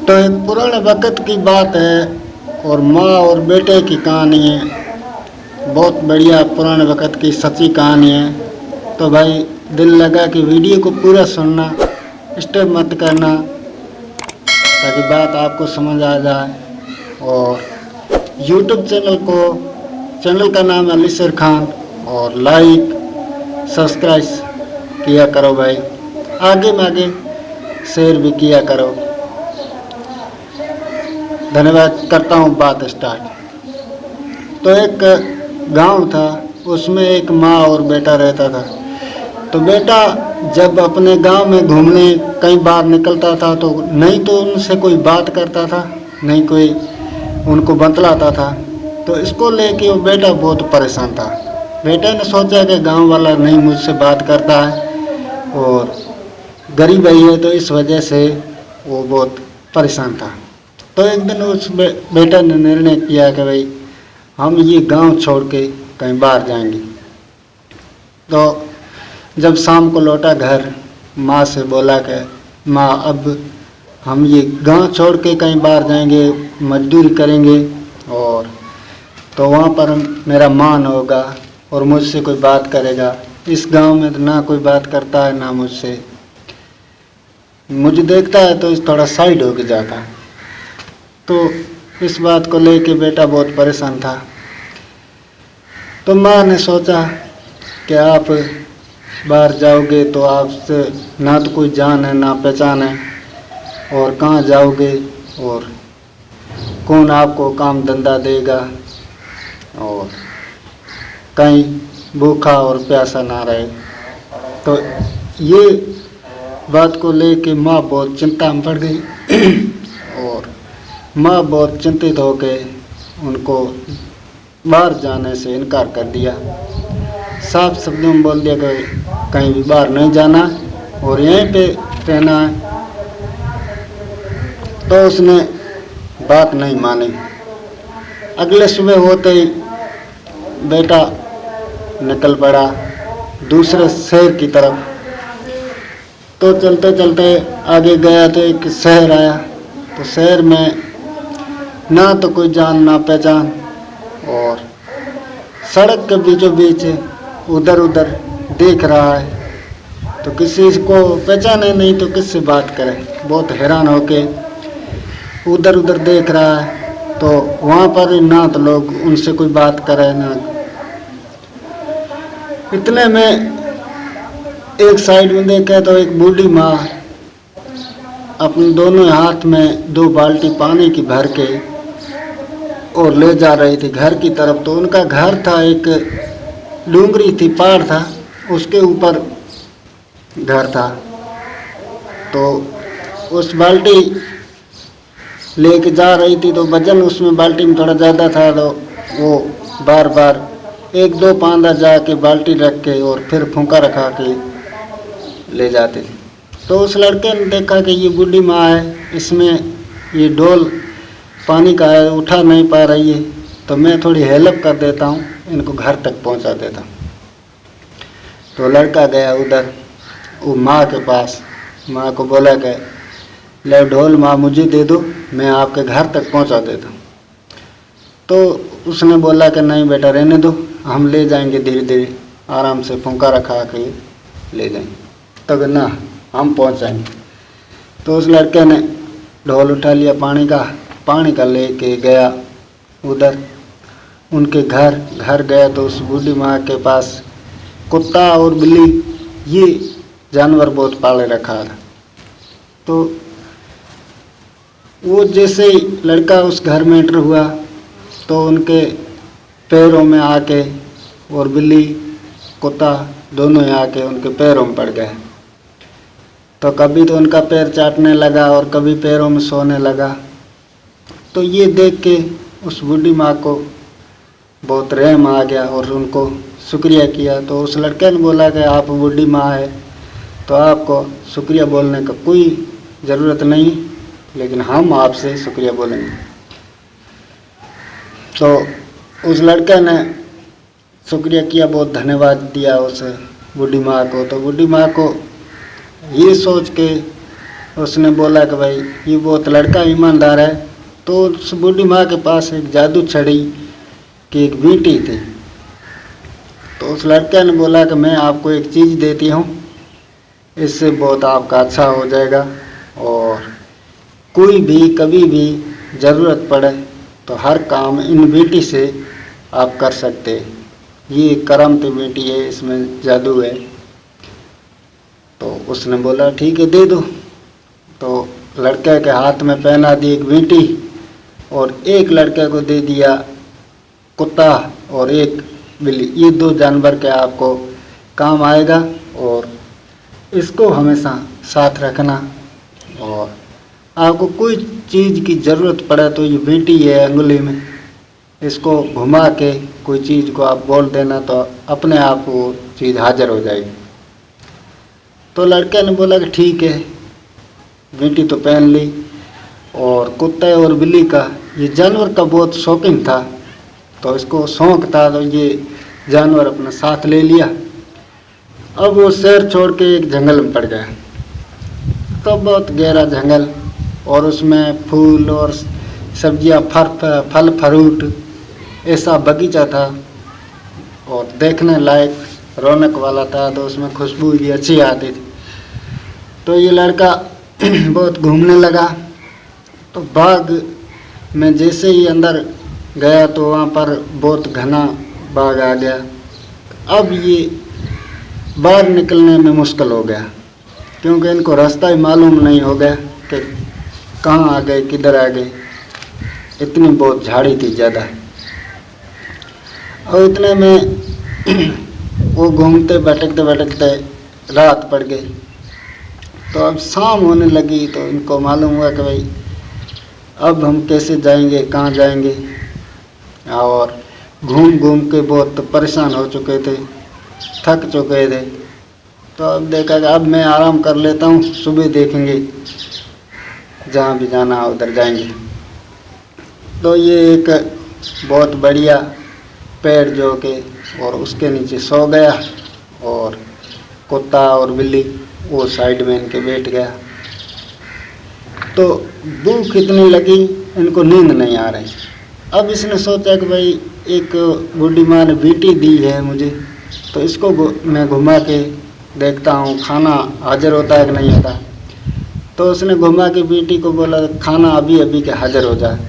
तो एक पुराने वक़्त की बात है और माँ और बेटे की कहानी है। बहुत बढ़िया पुराने वक़्त की सच्ची कहानी है। तो भाई दिल लगा कि वीडियो को पूरा सुनना, स्टेप मत करना, ताकि बात आपको समझ आ जाए। और यूट्यूब चैनल का नाम है अली शेर खान, और लाइक सब्सक्राइब किया करो भाई, आगे शेयर भी किया करो। धन्यवाद। करता हूँ बात स्टार्ट। तो एक गांव था, उसमें एक माँ और बेटा रहता था। तो बेटा जब अपने गांव में घूमने कई बार निकलता था तो नहीं तो उनसे कोई बात करता था, नहीं कोई उनको बतलाता था। तो इसको लेके वो बेटा बहुत परेशान था। बेटे ने सोचा कि गांव वाला नहीं मुझसे बात करता है और गरीब ही है, तो इस वजह से वो बहुत परेशान था। तो एक दिन उस बेटे ने निर्णय किया कि भाई हम ये गांव छोड़ के कहीं बाहर जाएंगे। तो जब शाम को लौटा घर, माँ से बोला कि माँ अब हम ये गांव छोड़ के कहीं बाहर जाएंगे, मजदूरी करेंगे, और तो वहाँ पर मेरा मान होगा और मुझसे कोई बात करेगा। इस गांव में तो ना कोई बात करता है ना मुझसे, मुझे देखता है तो थोड़ा साइड होके जाता है। तो इस बात को लेके बेटा बहुत परेशान था। तो माँ ने सोचा कि आप बाहर जाओगे तो आपसे ना तो कोई जान है ना पहचान है, और कहाँ जाओगे और कौन आपको काम धंधा देगा, और कहीं भूखा और प्यासा ना रहे। तो ये बात को लेके माँ बहुत चिंता में पड़ गई और माँ बहुत चिंतित होकर उनको बाहर जाने से इनकार कर दिया। साफ शब्दों में बोल दिया कि कहीं भी बाहर नहीं जाना और यहीं पे रहना है। तो उसने बात नहीं मानी। अगले सुबह होते ही बेटा निकल पड़ा दूसरे शहर की तरफ। तो चलते चलते आगे गया तो एक शहर आया। तो शहर में ना तो कोई जान ना पहचान, और सड़क के बीचों बीच उधर उधर देख रहा है तो किसी को पहचाने नहीं तो किससे बात करे। बहुत हैरान होके उधर उधर देख रहा है तो वहाँ पर ना तो लोग उनसे कोई बात करे ना। इतने में एक साइड में देखा तो एक बूढ़ी माँ अपने दोनों हाथ में 2 बाल्टी पानी की भर के और ले जा रही थी घर की तरफ। तो उनका घर था, एक डूंगरी थी, पहाड़ था, उसके ऊपर घर था। तो उस बाल्टी लेके जा रही थी तो वजन उसमें बाल्टी में थोड़ा ज़्यादा था। तो वो बार बार 1-2 पांदा जाके बाल्टी रख के और फिर फूंका रखा के ले जाते थे। तो उस लड़के ने देखा कि ये बूढ़ी माँ है, इसमें ये डोल पानी का है, उठा नहीं पा रही है, तो मैं थोड़ी हेल्प कर देता हूँ, इनको घर तक पहुँचा देता हूँ। तो लड़का गया उधर वो माँ के पास, माँ को बोला कि ले ढोल माँ मुझे दे दो, मैं आपके घर तक पहुँचा देता हूँ। तो उसने बोला कि नहीं बेटा रहने दो, हम ले जाएंगे धीरे धीरे, आराम से फुंका रखा के ले जाएंगे, तो ना हम पहुँचाएंगे। तो उस लड़के ने ढोल उठा लिया पानी का लेके गया उधर उनके घर गया। तो उस बूढ़ी माँ के पास कुत्ता और बिल्ली ये जानवर बहुत पाले रखा था। तो वो जैसे ही लड़का उस घर में एंटर हुआ तो उनके पैरों में आके, और बिल्ली कुत्ता दोनों ही आके उनके पैरों में पड़ गए। तो कभी तो उनका पैर चाटने लगा और कभी पैरों में सोने लगा। तो ये देख के उस बूढ़ी माँ को बहुत रहम आ गया और उनको शुक्रिया किया। तो उस लड़के ने बोला कि आप बूढ़ी माँ है तो आपको शुक्रिया बोलने का कोई ज़रूरत नहीं, लेकिन हम आपसे शुक्रिया बोलेंगे। तो उस लड़के ने शुक्रिया किया, बहुत धन्यवाद दिया उस बूढ़ी माँ को। तो बूढ़ी माँ को ये सोच के उसने बोला कि भाई ये बहुत लड़का ईमानदार है। तो उस बूढ़ी माँ के पास एक जादू छड़ी की एक बीटी थी। तो उस लड़के ने बोला कि मैं आपको एक चीज़ देती हूँ, इससे बहुत आपका अच्छा हो जाएगा, और कोई भी कभी भी ज़रूरत पड़े तो हर काम इन बेटी से आप कर सकते। ये करामती बेटी है, इसमें जादू है। तो उसने बोला ठीक है दे दो। तो लड़के के हाथ में पहना दी एक बेटी, और एक लड़के को दे दिया कुत्ता और एक बिल्ली। ये 2 जानवर के आपको काम आएगा, और इसको हमेशा साथ रखना, और आपको कोई चीज़ की ज़रूरत पड़े तो ये बेटी है अंगुली में, इसको घुमा के कोई चीज़ को आप बोल देना तो अपने आप वो चीज़ हाजिर हो जाएगी। तो लड़के ने बोला कि ठीक है, बेटी तो पहन ली। और कुत्ते और बिल्ली का, ये जानवर का बहुत शौकीन था, तो इसको शौक था, तो ये जानवर अपना साथ ले लिया। अब वो शहर छोड़ के एक जंगल में पड़ गया। तो बहुत गहरा जंगल, और उसमें फूल और सब्जियां, फल फ्रूट, ऐसा बगीचा था, और देखने लायक रौनक वाला था। तो उसमें खुशबू भी अच्छी आती थी। तो ये लड़का बहुत घूमने लगा। तो बाग में जैसे ही अंदर गया तो वहाँ पर बहुत घना बाग आ गया। अब ये बाहर निकलने में मुश्किल हो गया, क्योंकि इनको रास्ता ही मालूम नहीं हो गया कि कहाँ आ गए, किधर आ गए। इतनी बहुत झाड़ी थी ज़्यादा, और इतने में वो घूमते भटकते भटकते रात पड़ गई। तो अब शाम होने लगी, तो इनको मालूम हुआ कि भाई अब हम कैसे जाएंगे, कहाँ जाएंगे। और घूम घूम के बहुत परेशान हो चुके थे, थक चुके थे। तो अब देखा कि अब मैं आराम कर लेता हूँ, सुबह देखेंगे, जहाँ भी जाना है उधर जाएंगे। तो ये एक बहुत बढ़िया पेड़ जो के, और उसके नीचे सो गया, और कुत्ता और बिल्ली वो साइड में इनके बैठ गया। तो भूख इतनी लगी, इनको नींद नहीं आ रही। अब इसने सोचा कि भाई एक बूढ़ी माँ ने बेटी दी है मुझे, तो इसको मैं घुमा के देखता हूँ खाना हाजिर होता है कि नहीं होता। तो उसने घुमा के बेटी को बोला खाना अभी अभी के हाजिर हो जाए।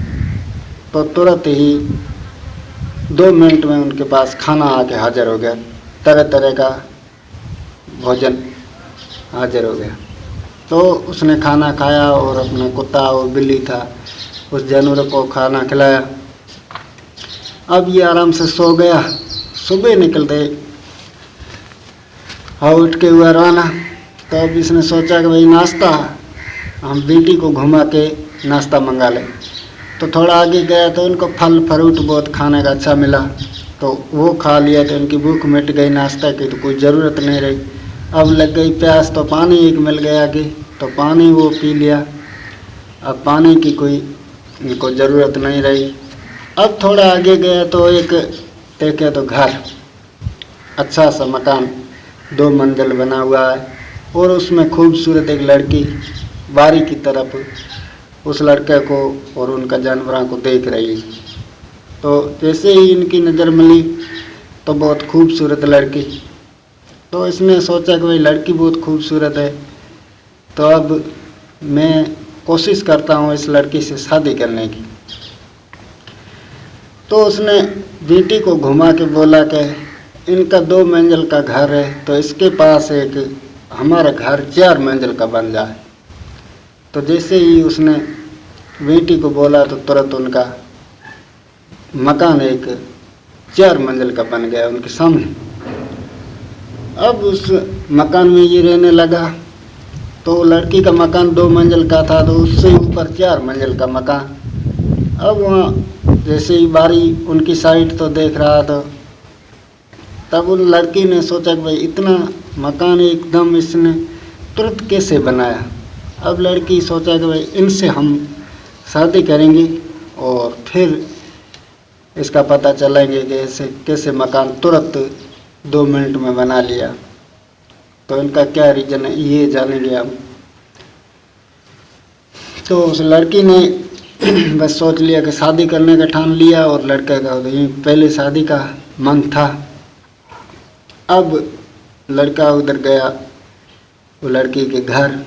तो तुरंत ही 2 मिनट में उनके पास खाना आके हाजिर हो गया। तरह तरह का भोजन हाजिर हो गया। तो उसने खाना खाया, और अपना कुत्ता और बिल्ली था उस जानवर को खाना खिलाया। अब ये आराम से सो गया। सुबह निकलते उठ के हुआ रवाना। तो अब इसने सोचा कि भाई नाश्ता, हम बेटी को घुमा के नाश्ता मंगा लें। तो थोड़ा आगे गया तो उनको फल फ्रूट बहुत खाने का अच्छा मिला, तो वो खा लिया। तो उनकी भूख मिट गई, नाश्ता की तो कोई ज़रूरत नहीं रही। अब लग गई प्यास, तो पानी एक मिल गया आगे, तो पानी वो पी लिया। अब पानी की कोई इनको ज़रूरत नहीं रही। अब थोड़ा आगे गया तो एक देखे तो घर, अच्छा सा मकान 2 मंजिल बना हुआ है, और उसमें खूबसूरत एक लड़की बारी की तरफ उस लड़के को और उनका जानवरों को देख रही। तो जैसे ही इनकी नज़र मिली तो बहुत खूबसूरत लड़की। तो इसने सोचा कि भाई लड़की बहुत खूबसूरत है, तो अब मैं कोशिश करता हूँ इस लड़की से शादी करने की। तो उसने बेटी को घुमा के बोला कि इनका 2 मंजिल का घर है, तो इसके पास एक हमारा घर 4 मंजिल का बन जाए। तो जैसे ही उसने बेटी को बोला तो तुरंत उनका मकान एक 4 मंजिल का बन गया उनके सामने। अब उस मकान में ये रहने लगा। तो लड़की का मकान 2 मंजिल का था, तो उससे ऊपर 4 मंजिल का मकान। अब वहाँ जैसे ही बारी उनकी साइड तो देख रहा था, तब उन लड़की ने सोचा कि भाई इतना मकान एकदम इसने तुरंत कैसे बनाया। अब लड़की सोचा कि भाई इनसे हम शादी करेंगे, और फिर इसका पता चलेंगे कि ऐसे कैसे मकान तुरंत 2 मिनट में बना लिया। तो इनका क्या रीज़न है ये जानेंगे हम। तो उस लड़की ने बस सोच लिया कि शादी करने का ठान लिया, और लड़के का पहले शादी का मन था। अब लड़का उधर गया वो लड़की के घर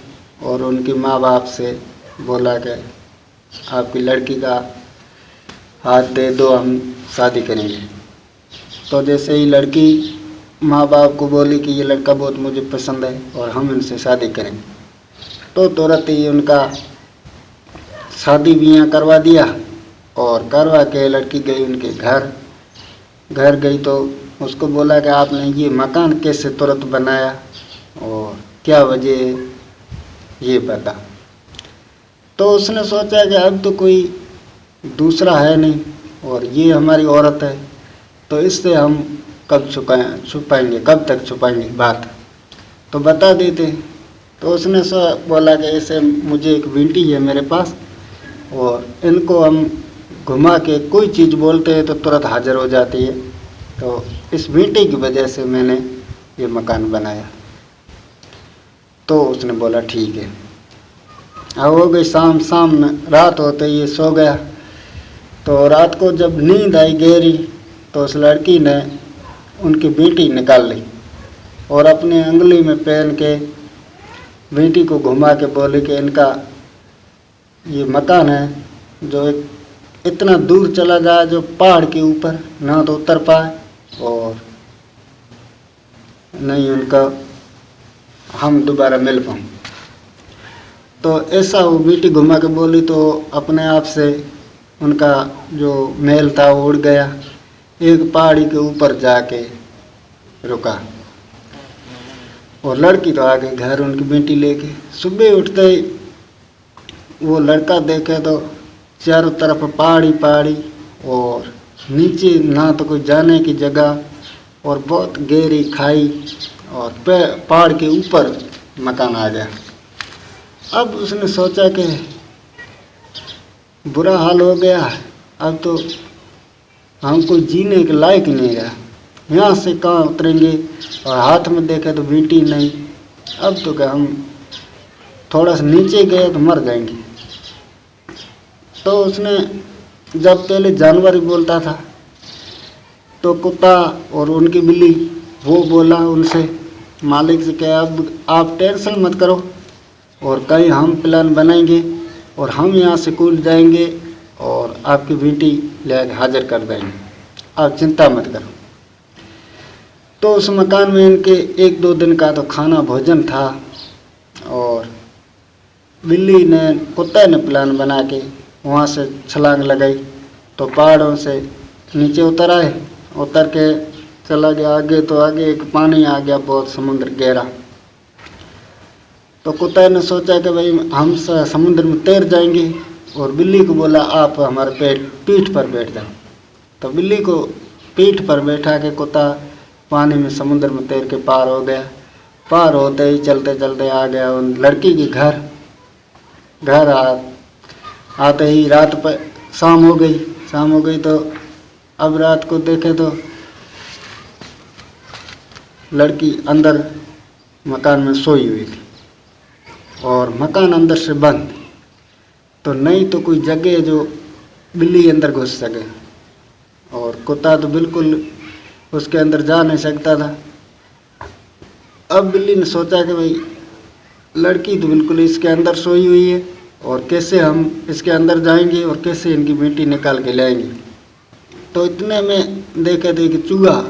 और उनके माँ बाप से बोला कि आपकी लड़की का हाथ दे दो, हम शादी करेंगे। तो जैसे ही लड़की माँ बाप को बोली कि ये लड़का बहुत मुझे पसंद है और हम इनसे शादी करेंगे, तो तुरंत ही उनका शादी ब्याह करवा दिया। और करवा के लड़की गई उनके घर गई तो उसको बोला कि आपने ये मकान कैसे तुरंत बनाया और क्या वजह है ये बता। तो उसने सोचा कि अब तो कोई दूसरा है नहीं और ये हमारी औरत है, तो इससे हम कब छुपाएंगे, कब तक छुपाएंगे बात, तो बता देते। तो उसने बोला कि ऐसे मुझे एक बेटी है मेरे पास, और इनको हम घुमा के कोई चीज़ बोलते हैं तो तुरंत हाजिर हो जाती है, तो इस बेटी की वजह से मैंने ये मकान बनाया। तो उसने बोला ठीक है। अब हो गई शाम रात होते ही ये सो गया। तो रात को जब नींद आई गहरी, तो उस लड़की ने उनकी बेटी निकाल ली और अपने अंगुली में पहन के बेटी को घुमा के बोली कि इनका ये मकान है जो इतना दूर चला जाए जो पहाड़ के ऊपर, ना तो उतर पाए और नहीं उनका हम दोबारा मिल पाऊँ। तो ऐसा वो बेटी घुमा के बोली तो अपने आप से उनका जो महल था वो उड़ गया, एक पहाड़ी के ऊपर जाके रुका। और लड़की तो आ गई घर उनकी बेटी लेके। सुबह उठते ही वो लड़का देखे तो चारों तरफ पहाड़ी और नीचे ना तो कोई जाने की जगह और बहुत गहरी खाई और पहाड़ के ऊपर मकान आ गया। अब उसने सोचा कि बुरा हाल हो गया, अब तो हमको जीने के लायक नहीं रहा, यहाँ से कहाँ उतरेंगे, और हाथ में देखे तो बेटी नहीं, अब तो क्या हम थोड़ा सा नीचे गए तो मर जाएंगे। तो उसने जब पहले जानवर ही बोलता था तो कुत्ता और उनकी बिल्ली वो बोला उनसे मालिक से कि अब आप टेंशन मत करो और कहीं हम प्लान बनाएंगे और हम यहाँ से कूद जाएंगे और आपकी बेटी ले हाजिर कर देंगे, आप चिंता मत करो। तो उस मकान में इनके 1-2 दिन का तो खाना भोजन था और बिल्ली ने कुत्ते ने प्लान बना के वहाँ से छलांग लगाई तो पहाड़ों से नीचे उतर आए, उतर के चला गया आगे, तो आगे एक पानी आ गया बहुत समुद्र गहरा। तो कुत्ते ने सोचा कि भाई हम समुद्र में तैर जाएंगे, और बिल्ली को बोला आप हमारे पीठ पर बैठ जाओ। तो बिल्ली को पीठ पर बैठा के कुत्ता पानी में समुद्र में तैर के पार हो गया। पार होते ही चलते चलते आ गया उन लड़की के घर आते ही रात पर शाम हो गई। तो अब रात को देखे तो लड़की अंदर मकान में सोई हुई थी और मकान अंदर से बंद, तो नहीं तो कोई जगह जो बिल्ली अंदर घुस सके, और कुत्ता तो बिल्कुल उसके अंदर जा नहीं सकता था। अब बिल्ली ने सोचा कि भाई लड़की तो बिल्कुल इसके अंदर सोई हुई है और कैसे हम इसके अंदर जाएंगे और कैसे इनकी बेटी निकाल के लाएंगे। तो इतने में देखे कि चूहा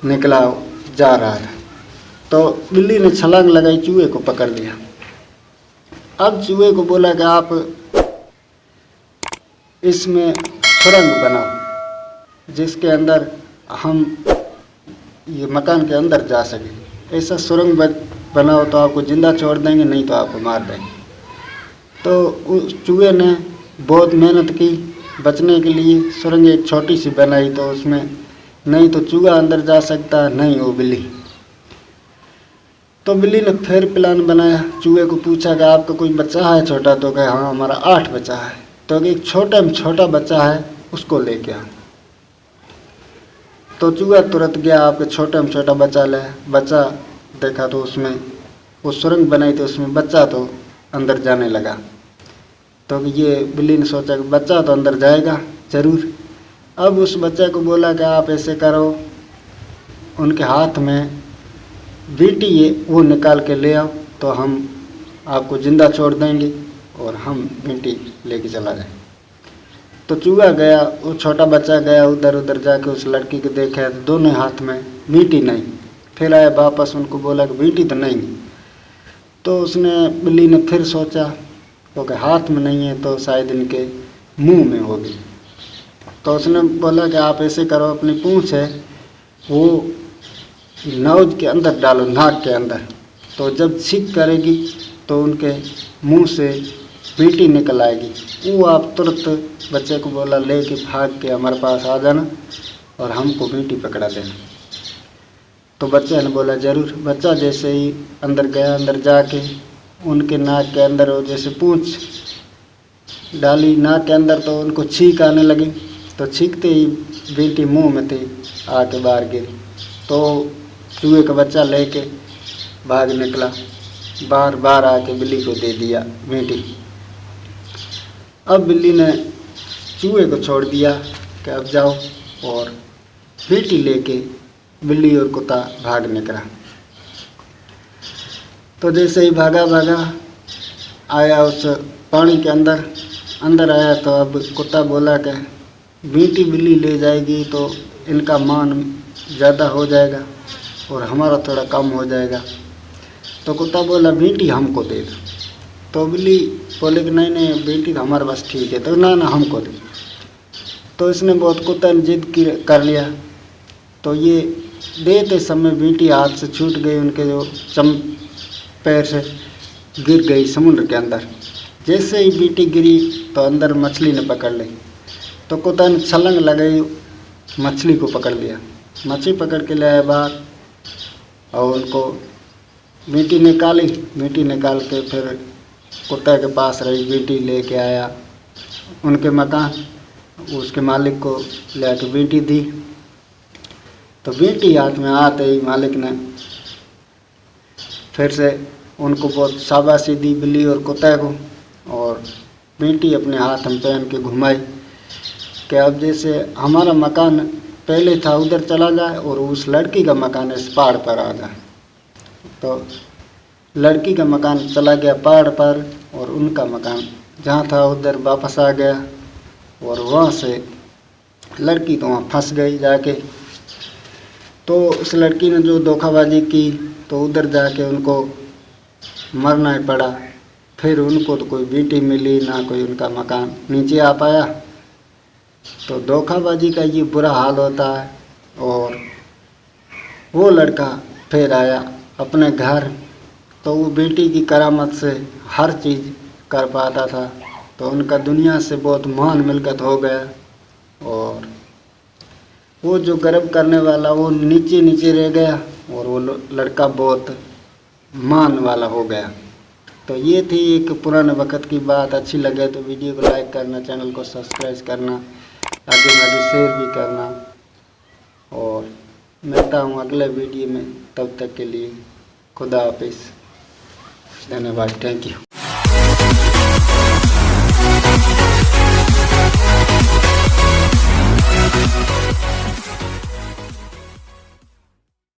निकला जा रहा था, तो बिल्ली ने छलांग लगाई, चूहे को पकड़ लिया। अब चूहे को बोला कि आप इसमें सुरंग बनाओ जिसके अंदर हम ये मकान के अंदर जा सकें, ऐसा सुरंग बनाओ तो आपको जिंदा छोड़ देंगे, नहीं तो आपको मार देंगे। तो उस चूहे ने बहुत मेहनत की बचने के लिए, सुरंग एक छोटी सी बनाई, तो उसमें नहीं तो चूहा अंदर जा सकता नहीं वो बिल्ली। तो बिल्ली ने फिर प्लान बनाया, चूहे को पूछा कि आपका कोई बच्चा है छोटा, तो कहे हाँ हमारा 8 बच्चा है। तो एक छोटा बच्चा है उसको लेके आ। तो चूहा तुरंत गया आपके छोटा बच्चा देखा तो उसमें वो सुरंग बनाई थी, उसमें बच्चा तो अंदर जाने लगा। तो ये बिल्ली ने सोचा कि बच्चा तो अंदर जाएगा ज़रूर। अब उस बच्चे को बोला कि आप ऐसे करो, उनके हाथ में बीटी है वो निकाल के ले आओ, तो हम आपको ज़िंदा छोड़ देंगे और हम बीटी लेके चला जाए। तो चूहा गया, वो छोटा बच्चा गया, उधर उधर जाके उस लड़की को देखा तो दोनों हाथ में बीटी नहीं। फिर आया वापस, उनको बोला कि बीटी तो नहीं। तो उसने बिल्ली ने फिर सोचा क्योंकि हाथ में नहीं है तो शायद इनके मुंह में होगी। तो उसने बोला कि आप ऐसे करो, अपनी पूंछ है वो नौज के अंदर डालो, नाक के अंदर, तो जब छींक करेगी तो उनके मुंह से बीटी निकल आएगी। वो आप तुरंत बच्चे को बोला लेके भाग के हमारे पास आ जाना और हमको बीटी पकड़ा देना। तो बच्चे ने बोला ज़रूर। बच्चा जैसे ही अंदर गया, अंदर जाके उनके नाक के अंदर वो जैसे पूंछ डाली नाक के अंदर तो उनको छींक आने लगी। तो छींकते ही बीटी मुंह में थी, आके बाहर गिरी। तो चूहे का बच्चा लेके भाग निकला, बार बार आके बिल्ली को दे दिया बीटी। अब बिल्ली ने चूहे को छोड़ दिया कि अब जाओ, और बीटी लेके बिल्ली और कुत्ता भाग निकला। तो जैसे ही भागा भागा आया उस पानी के अंदर आया, तो अब कुत्ता बोला कि बीटी बिल्ली ले जाएगी तो इनका मान ज़्यादा हो जाएगा और हमारा थोड़ा कम हो जाएगा। तो कुत्ता बोला बीटी हमको दे दो। तो बिल्ली बोले कि नहीं नहीं बीटी तो हमारे पास ठीक है। तो ना हमको दे। तो इसने बहुत कुत्ता ने जिद कर लिया। तो ये देते समय बीटी हाथ से छूट गई, उनके जो पैर से गिर गई समुद्र के अंदर। जैसे ही बीटी गिरी तो अंदर मछली ने पकड़ ली। तो कुत्ता ने छलांग लगाई, मछली को पकड़ लिया, मछली पकड़ के ले आया बाहर और उनको बीटी निकाली। बीटी निकाल के फिर कुत्ते के पास रही, बीटी लेके आया उनके मकान, उसके मालिक को ले आके बीटी दी। तो बीटी हाथ में आते ही मालिक ने फिर से उनको बहुत शाबाशी दी, बिल्ली और कुत्ते को, और बीटी अपने हाथ में पहन के घुमाई कि अब जैसे हमारा मकान पहले था उधर चला जाए और उस लड़की का मकान इस पहाड़ पर आ जाए। तो लड़की का मकान चला गया पहाड़ पर और उनका मकान जहाँ था उधर वापस आ गया, और वहाँ से लड़की तो वहाँ फंस गई जाके। तो उस लड़की ने जो धोखाबाजी की तो उधर जाके उनको मरना ही पड़ा। फिर उनको तो कोई बीटी मिली ना कोई उनका मकान नीचे आ पाया। तो धोखाबाजी का ये बुरा हाल होता है। और वो लड़का फिर आया अपने घर, तो वो बेटी की करामत से हर चीज़ कर पाता था। तो उनका दुनिया से बहुत मान मिलकत हो गया, और वो जो गर्व करने वाला वो नीचे नीचे रह गया और वो लड़का बहुत मान वाला हो गया। तो ये थी एक पुराने वक्त की बात। अच्छी लगे तो वीडियो को लाइक करना, चैनल को सब्सक्राइब करना, आगे शेयर भी करना, और मिलता हूँ अगले वीडियो में। तब तक के लिए खुदा हाफिज़, धन्यवाद, थैंक यू।